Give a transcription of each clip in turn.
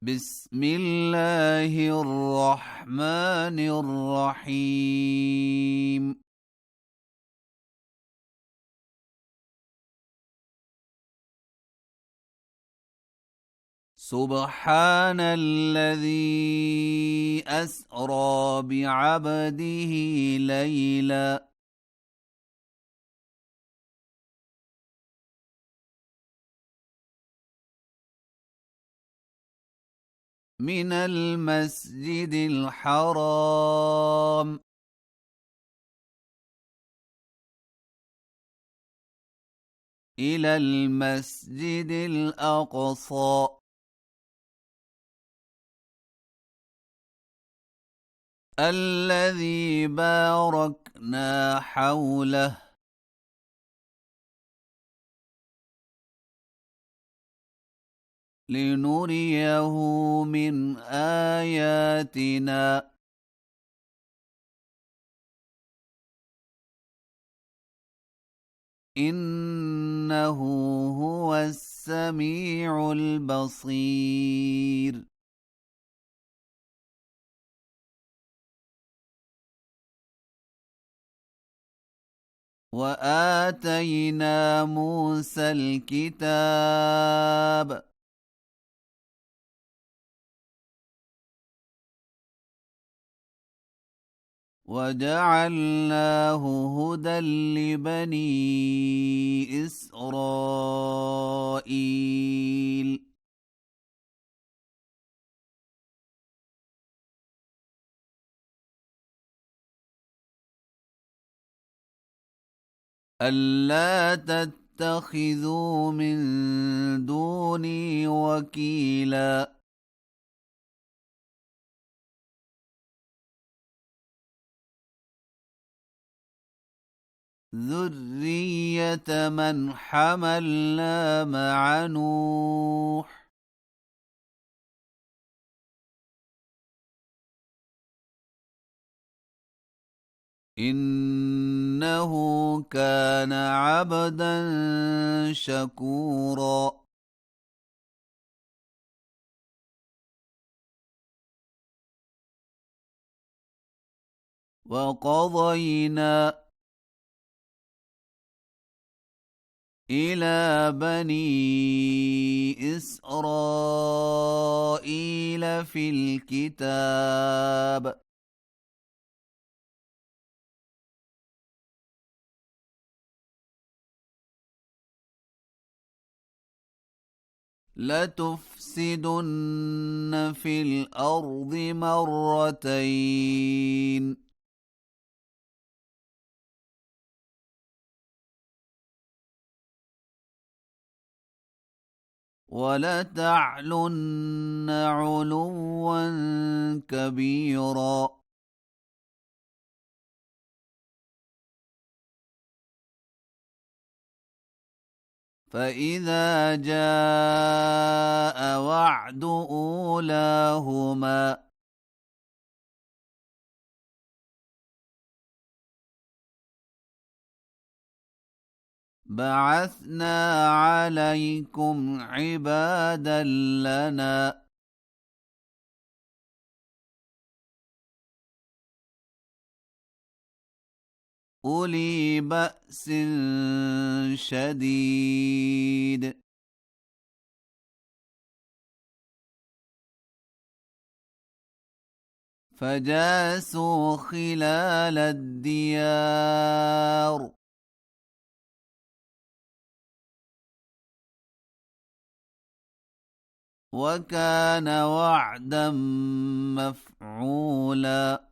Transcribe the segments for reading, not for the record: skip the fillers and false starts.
بسم الله الرحمن الرحيم. سبحان الذي أسرى بعبده ليلا من المسجد الحرام إلى المسجد الأقصى الذي باركنا حوله لنريه من آياتنا إنه هو السميع البصير. وآتينا موسى الكتاب وجعلناه هدى لبني إسرائيل ألا تتخذوا من دوني وكيلا ذرية من حملنا مع نوح إنه كان عبدا شكورا. وقضينا إلى بني إسرائيل في الكتاب لتفسدن في الأرض مرتين ولتعلن علوا كبيرا. فإذا جاء وعد أولاهما بعثنا عليكم عبادا لنا أولي بأس شديد فجاسوا خلال الديار وكان وعدا مفعولا.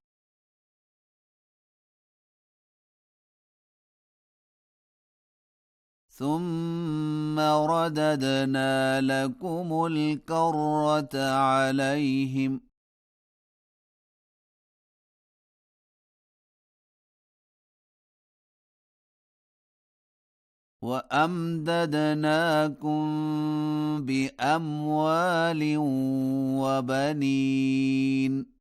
ثم رددنا لكم الكرة عليهم وأمددناكم بأموال وبنين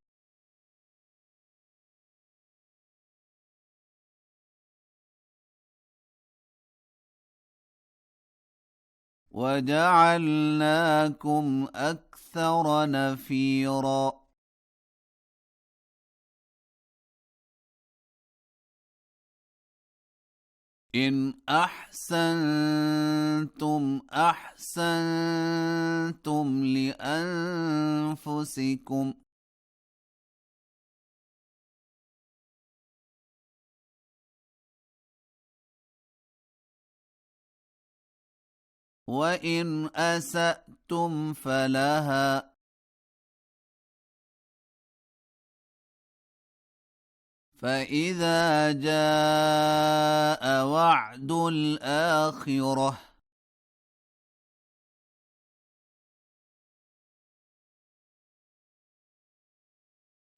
وجعلناكم أكثر نفيرا إن أحسنتم أحسنتم لأنفسكم وإن أسأتم فلها فإذا جاء وعد الآخرة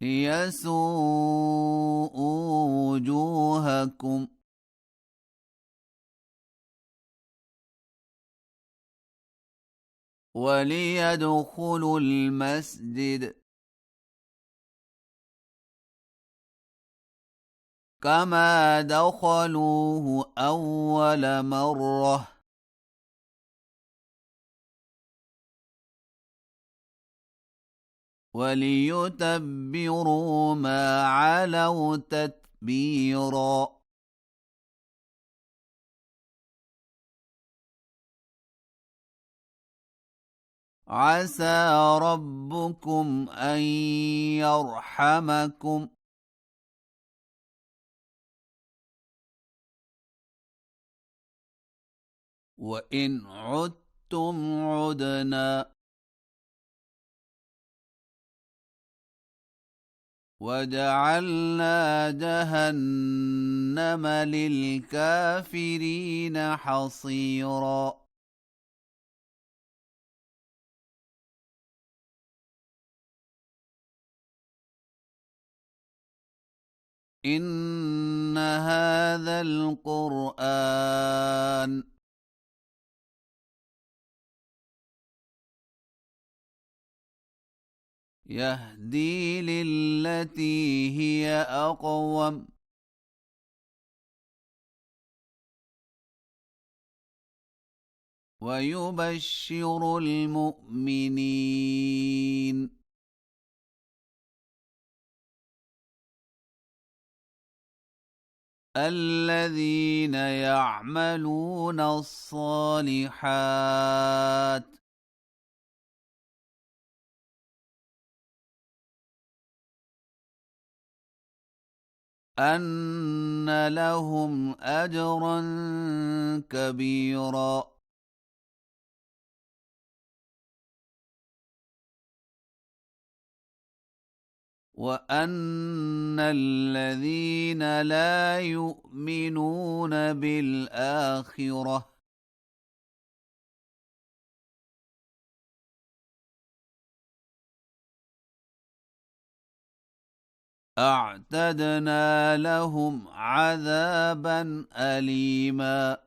يسوء وجوهكم وليدخلوا المسجد كما دخلوه أول مرة وليتبروا ما علوا تتبيرا عسى ربكم أن يرحمكم وإن عدتم عدنا وجعلنا جهنم للكافرين حصيرا إن هذا القرآن يهدي للتي هي أقوم ويبشر المؤمنين الذين يعملون الصالحات أن لهم أجرا كبيرا وأن الذين لا يؤمنون بالآخرة أعتدنا لهم عذابا أليما